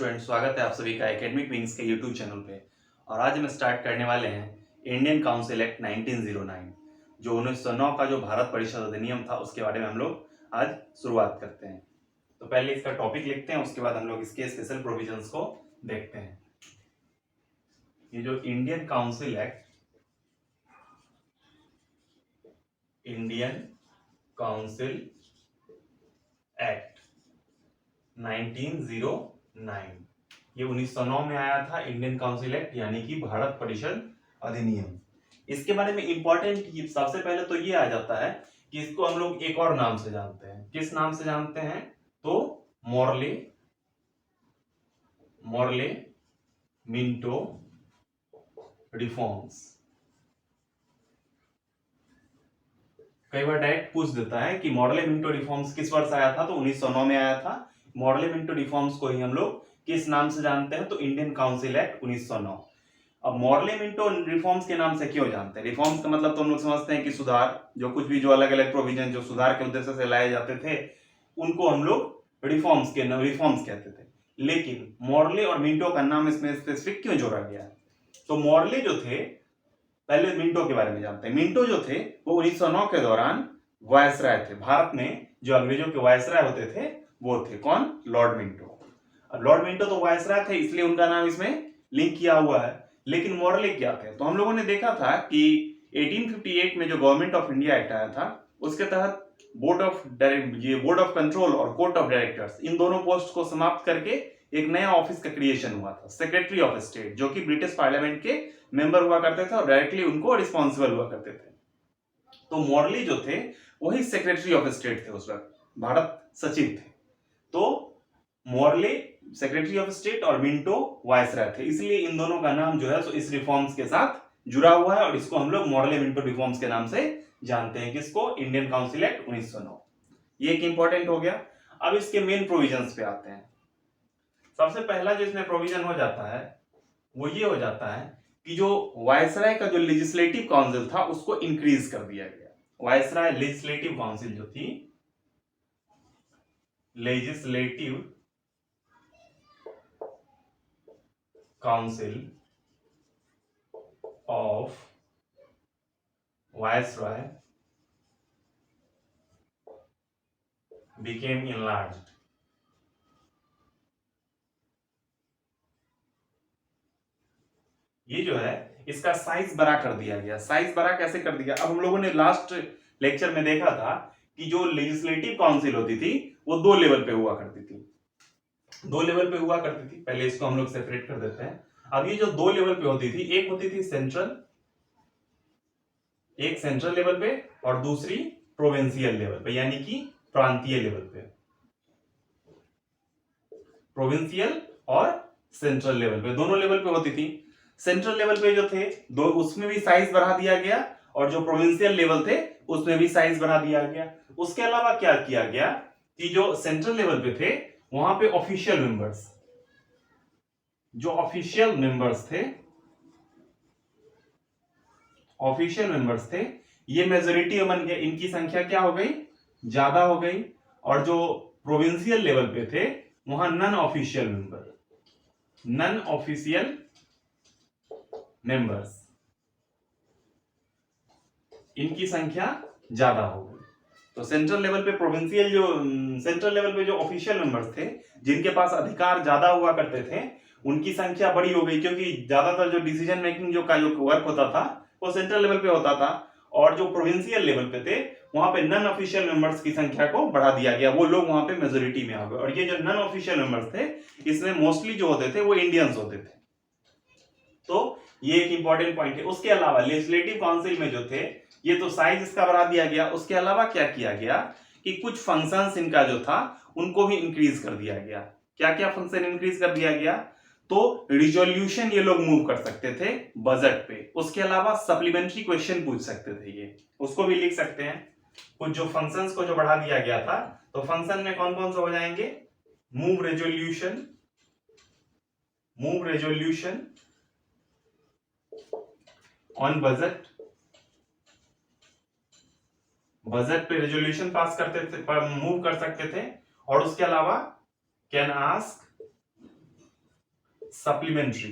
Student, स्वागत है आप सभी का एकेडमिक विंग्स के यूट्यूब चैनल पे। और आज हम स्टार्ट करने वाले हैं इंडियन काउंसिल एक्ट 1909, जो 1909 का जो भारत परिषद अधिनियम था उसके बारे में हम लोग आज शुरुआत करते हैं। तो पहले इसका टॉपिक लिखते हैं, उसके बाद हम लोग इसके स्पेशल प्रोविजंस को देखते हैं। ये जो Indian council act, Indian council act 1909, ये 1909 में आया था। इंडियन काउंसिल एक्ट यानी कि भारत परिषद अधिनियम। इसके बारे में इंपॉर्टेंट सबसे पहले तो ये आ जाता है कि इसको हम लोग एक और नाम से जानते हैं। किस नाम से जानते हैं? तो मॉर्ले मिंटो रिफॉर्म्स। कई बार डायरेक्ट पूछ देता है कि मॉर्ले मिंटो रिफॉर्म्स किस वर्ष आया था, तो 1909 में आया था। मॉर्ले मिंटो रिफॉर्म्स को ही हम लोग किस नाम से जानते हैं? तो इंडियन काउंसिल एक्ट 1909। अब मॉर्ले मिंटो रिफॉर्म्स के नाम से क्यों जानते हैं? रिफॉर्म्स का मतलब तो हम लोग समझते हैं कि सुधार, जो कुछ भी जो अलग अलग प्रोविजन जो सुधार के उद्देश्य से लाए जाते थे उनको हम लोग रिफॉर्म्स कहते थे। लेकिन मॉर्ले और मिंटो का नाम इसमें स्पेसिफिक क्यों जोड़ा गया? तो मॉर्ले जो थे, पहले मिंटो के बारे में जानते हैं। मिंटो जो थे वो 1909 के दौरान वायसराय थे। भारत में जो अंग्रेजों के वायसराय होते थे वो थे कौन? Lord Minto. अब लॉर्ड मिंटो तो वायसराय थे, इसलिए उनका नाम इसमें लिंक किया हुआ है। लेकिन मॉर्ले क्या थे? तो हम लोगों ने देखा था कि 1858 में जो गवर्नमेंट ऑफ इंडिया एक्ट आया था उसके तहत बोर्ड ऑफ कंट्रोल और कोर्ट ऑफ डायरेक्टर्स, इन दोनों पोस्ट को समाप्त करके एक नया ऑफिस का क्रिएशन हुआ था, सेक्रेटरी ऑफ स्टेट, जो कि ब्रिटिश पार्लियामेंट के मेंबर हुआ करते थे और डायरेक्टली उनको रिस्पॉन्सिबल हुआ करते थे। तो मॉर्ले जो थे वही सेक्रेटरी ऑफ स्टेट थे, उस वक्त भारत सचिव थे। तो मॉर्ले सेक्रेटरी ऑफ स्टेट और मिंटो वायसराय थे, इसलिए इन दोनों का नाम जो है सो इस रिफॉर्म्स के साथ जुड़ा हुआ है और इसको हम लोग मॉर्ले मिंटो रिफॉर्म्स के नाम से जानते हैं। किसको? Indian council act 1909। ये एक इंपॉर्टेंट हो गया। अब इसके मेन प्रोविजंस पे आते हैं। सबसे पहला जो इसमें प्रोविजन हो जाता है वो ये हो जाता है कि जो वायसराय का जो लेजिस्लेटिव काउंसिल था उसको इंक्रीज कर दिया गया। वायसराय लेजिस्लेटिव काउंसिल जो थी, legislative council of viceroy became enlarged। ये जो है इसका साइज बड़ा कर दिया गया। साइज बड़ा कैसे कर दिया? अब हम लोगों ने लास्ट लेक्चर में देखा था कि जो लेजिस्लेटिव काउंसिल होती थी वो दो लेवल पे हुआ करती थी। दो लेवल पे हुआ करती थी। पहले इसको हम लोग सेपरेट कर देते हैं। अब ये जो दो लेवल पे होती थी, एक होती थी सेंट्रल, एक सेंट्रल लेवल पे और दूसरी प्रोविंशियल लेवल पे, यानी कि प्रांतीय लेवल पे। प्रोविंशियल और सेंट्रल लेवल पे, दोनों लेवल पे होती थी। सेंट्रल लेवल पे जो थे दो, उसमें भी साइज बढ़ा दिया गया और जो प्रोविंशियल लेवल थे उसमें भी साइज बढ़ा दिया गया। उसके अलावा क्या किया गया कि जो सेंट्रल लेवल पे थे वहां पे ऑफिशियल मेंबर्स, जो ऑफिशियल मेंबर्स थे ये मेजोरिटी बन गए। इनकी संख्या क्या हो गई? ज्यादा हो गई। और जो प्रोविंशियल लेवल पे थे वहां नॉन ऑफिशियल मेंबर्स, इनकी संख्या ज्यादा हो गई। तो सेंट्रल लेवल पे सेंट्रल लेवल पे जो ऑफिशियल मेंबर्स थे जिनके पास अधिकार ज्यादा हुआ करते थे उनकी संख्या बड़ी हो गई, क्योंकि ज्यादातर जो डिसीजन मेकिंग जो वर्क होता था वो सेंट्रल लेवल पे होता था। और जो प्रोविंशियल लेवल पे थे वहां पे नॉन ऑफिशियल मेंबर्स की संख्या को बढ़ा दिया गया, वो लोग वहां पे मेजोरिटी में आ गए। और ये जो नॉन ऑफिशियल मेंबर्स थे इसमें मोस्टली जो होते थे वो इंडियंस होते थे। तो ये एक इंपॉर्टेंट पॉइंट है। उसके अलावा लेजिस्लेटिव काउंसिल में जो थे ये तो साइज इसका बढ़ा दिया गया। उसके अलावा क्या किया गया कि कुछ फंक्शंस इनका जो था उनको भी इंक्रीज कर दिया गया। क्या क्या फंक्शन इंक्रीज कर दिया गया? तो रिजोल्यूशन ये लोग मूव कर सकते थे बजट पे। उसके अलावा सप्लीमेंट्री क्वेश्चन पूछ सकते थे, ये उसको भी लिख सकते हैं। कुछ जो फंक्शंस को जो बढ़ा दिया गया था, तो फंक्शन में कौन कौन से हो जाएंगे? मूव रेजोल्यूशन ऑन बजट पे रेजोल्यूशन पास करते थे, मूव कर सकते थे। और उसके अलावा कैन आस्क सप्लीमेंट्री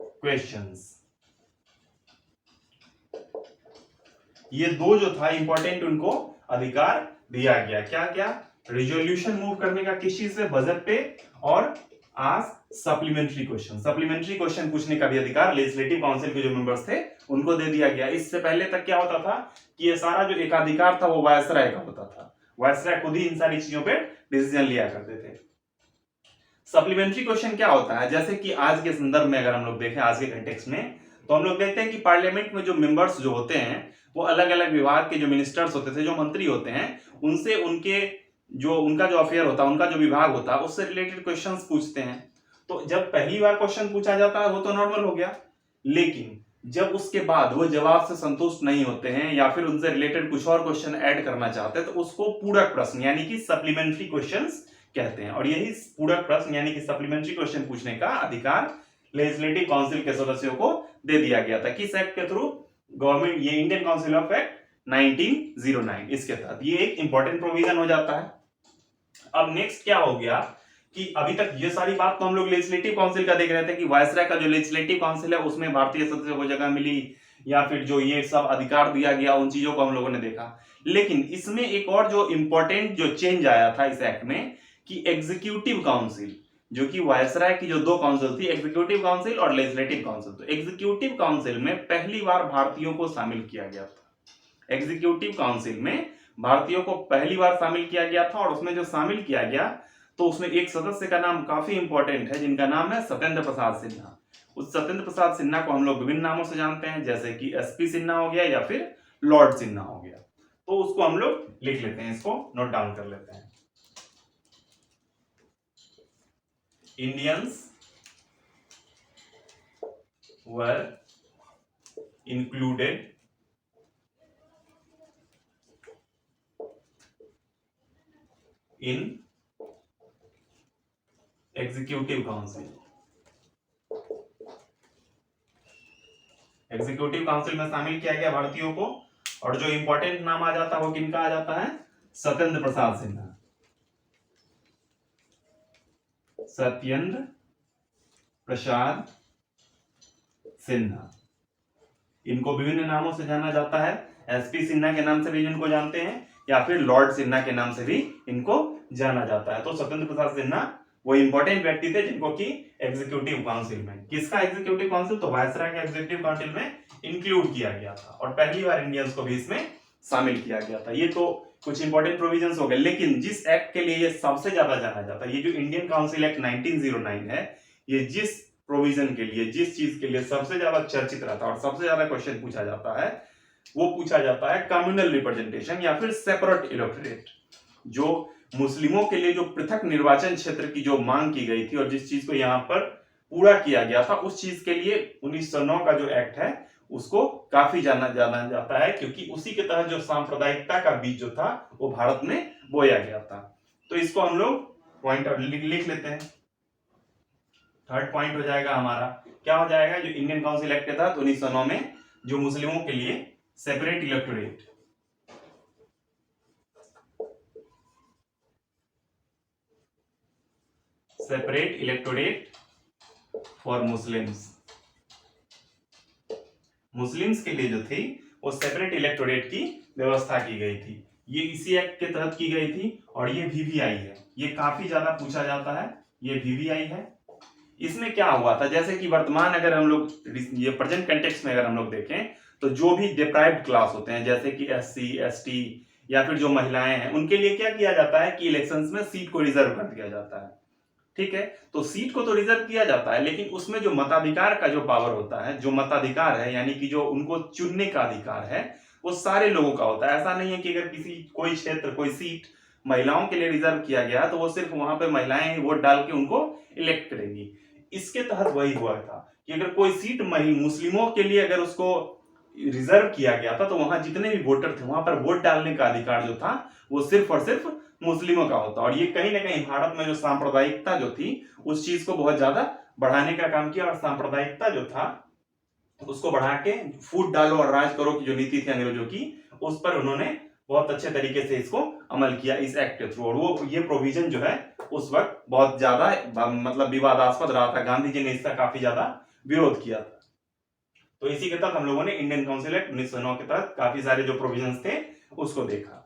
क्वेश्चंस। ये दो जो था इंपॉर्टेंट, उनको अधिकार दिया गया। क्या क्या? रिजोल्यूशन मूव करने का किस चीज से? बजट पे, और आज सप्लीमेंट्री क्वेश्चन पूछने का भी अधिकार लेजिस्लेटिव काउंसिल के जो मेंबर्स थे उनको दे दिया गया। इससे पहले तक क्या होता था कि ये सारा जो एकाधिकार था वो वायसराय का होता था। वायसराय खुद ही इन सारी चीजों पे डिसीजन लिया करते थे। सप्लीमेंट्री क्वेश्चन क्या होता है? जैसे कि आज के संदर्भ में अगर हम लोग देखें, आज के कंटेक्स्ट में, तो हम लोग देखते हैं कि पार्लियामेंट में जो मेंबर्स जो होते हैं वो अलग अलग विभाग के जो मिनिस्टर्स होते थे, जो मंत्री होते हैं, उनसे उनका जो अफेयर होता है, उनका जो विभाग होता है, उससे रिलेटेड क्वेश्चंस पूछते हैं। तो जब पहली बार क्वेश्चन पूछा जाता है वो तो नॉर्मल हो गया, लेकिन जब उसके बाद वो जवाब से संतुष्ट नहीं होते हैं या फिर उनसे रिलेटेड कुछ और क्वेश्चन ऐड करना चाहते हैं, तो उसको पूरक प्रश्न यानी कि सप्लीमेंट्री क्वेश्चंस कहते हैं। और यही पूरक प्रश्न यानी कि सप्लीमेंट्री क्वेश्चन पूछने का अधिकार लेजिस्लेटिव काउंसिल के सदस्यों को दे दिया गया था। किस एक्ट के थ्रू? गवर्नमेंट, ये इंडियन काउंसिल ऑफ एक्ट 1909, इसके तहत ये एक इंपॉर्टेंट प्रोविजन हो जाता है। अब नेक्स्ट क्या हो गया कि अभी तक ये सारी बात तो हम लोग लेजिस्लेटिव काउंसिल का देख रहे थे कि वायसराय का जो लेजिस्लेटिव काउंसिल है उसमें भारतीय सदस्यों को जगह मिली या फिर जो ये सब अधिकार दिया गया, उन चीजों को हम लोगों ने देखा। लेकिन इसमें एक और जो इंपॉर्टेंट जो चेंज आया था इस एक्ट में कि एग्जीक्यूटिव काउंसिल, जो कि वायसराय की जो दो काउंसिल थी, एग्जीक्यूटिव काउंसिल और लेजिस्लेटिव काउंसिल, तो एग्जीक्यूटिव काउंसिल में पहली बार भारतीयों को शामिल किया गया था। एग्जीक्यूटिव काउंसिल में भारतीयों को पहली बार शामिल किया गया था, और उसमें जो शामिल किया गया तो उसमें एक सदस्य का नाम काफी इंपॉर्टेंट है, जिनका नाम है सत्येंद्र प्रसाद सिन्हा। उस सत्येंद्र प्रसाद सिन्हा को हम लोग विभिन्न नामों से जानते हैं, जैसे कि एसपी सिन्हा हो गया या फिर लॉर्ड सिन्हा हो गया। तो उसको हम लोग लिख लेते हैं, इसको नोट डाउन कर लेते हैं। Indians were included in executive council। Executive council में शामिल किया गया भारतीयों को, और जो इंपॉर्टेंट नाम आ जाता है वो किनका आ जाता है? सत्येंद्र प्रसाद सिन्हा। सत्येंद्र प्रसाद सिन्हा, इनको विभिन्न नामों से जाना जाता है। एसपी सिन्हा के नाम से भी इनको जानते हैं या फिर लॉर्ड सिन्हा के नाम से भी इनको जाना जाता है। तो सत्येंद्र प्रसाद सिन्हा वो इंपॉर्टेंट व्यक्ति थे जिनको कि एग्जीक्यूटिव काउंसिल में, किसका एग्जीक्यूटिव काउंसिल? तो वायसराय के एग्जीक्यूटिव काउंसिल में इंक्लूड किया गया था, और पहली बार इंडियंस को भी इसमें शामिल किया गया था। ये तो कुछ इंपॉर्टेंट प्रोविजंस हो गए, लेकिन जिस एक्ट के लिए ये सबसे ज्यादा जाना जाता है, ये जो इंडियन काउंसिल एक्ट 1909 है, ये जिस प्रोविजन के लिए, जिस चीज के लिए सबसे ज्यादा चर्चित रहता है और सबसे ज्यादा क्वेश्चन पूछा जाता है, वो पूछा जाता है कम्युनल रिप्रेजेंटेशन या फिर सेपरेट इलेक्टोरेट। जो मुस्लिमों के लिए जो पृथक निर्वाचन क्षेत्र की जो मांग की गई थी और जिस चीज को यहाँ पर पूरा किया गया था, उस चीज के लिए 1909 का जो एक्ट है उसको काफी जाना जाता है, क्योंकि उसी के तहत जो सांप्रदायिकता का बीज जो था वो भारत में बोया गया था। तो इसको हम लोग पॉइंट लिख लेते हैं। थर्ड पॉइंट हो जाएगा हमारा, क्या हो जाएगा? जो इंडियन काउंसिल एक्ट के तहत 1909 में जो मुस्लिमों के लिए separate electorate for Muslims, Muslims के लिए जो थी वो सेपरेट इलेक्टोरेट की व्यवस्था की गई थी। ये इसी एक्ट के तहत की गई थी, और ये वीवीआई है, ये काफी ज्यादा पूछा जाता है, ये वीवीआई है। इसमें क्या हुआ था, जैसे कि वर्तमान अगर हम लोग ये प्रेजेंट कंटेक्स्ट में अगर हम लोग देखें, तो जो भी डिप्राइव्ड क्लास होते हैं, जैसे कि एससी, एसटी या फिर जो महिलाएं हैं, उनके लिए क्या किया जाता है कि इलेक्शंस में सीट को रिजर्व कर दिया जाता है। ठीक है, तो सीट को तो रिजर्व किया जाता है, लेकिन उसमें जो मताधिकार का जो पावर होता है, जो मताधिकार है यानी कि जो उनको चुनने का अधिकार है, वो सारे लोगों का होता है। ऐसा नहीं है कि अगर कोई क्षेत्र, कोई सीट महिलाओं के लिए रिजर्व किया गया तो वो सिर्फ वहां पे महिलाएं वोट डाल के उनको इलेक्ट करेंगी। इसके तहत वही हुआ था कि अगर कोई सीट मुस्लिमों के लिए अगर उसको रिजर्व किया गया था, तो वहां जितने भी वोटर थे वहां पर वोट डालने का अधिकार जो था वो सिर्फ और सिर्फ मुस्लिमों का होता। और ये कहीं ना कहीं भारत में जो सांप्रदायिकता जो थी उस चीज को बहुत ज्यादा बढ़ाने का काम किया, और सांप्रदायिकता जो था उसको बढ़ा के फूट डालो और राज करो की जो नीति थी अंग्रेजों की, उस पर उन्होंने बहुत अच्छे तरीके से इसको अमल किया इस एक्ट के थ्रू, और वो ये प्रोविजन जो है उस वक्त बहुत ज्यादा मतलब विवादास्पद रहा था, गांधी जी ने इसका काफी ज्यादा विरोध किया था। तो इसी के तहत हम लोगों ने इंडियन काउंसिल एक्ट 1909 के तहत काफी सारे जो प्रोविजंस थे उसको देखा।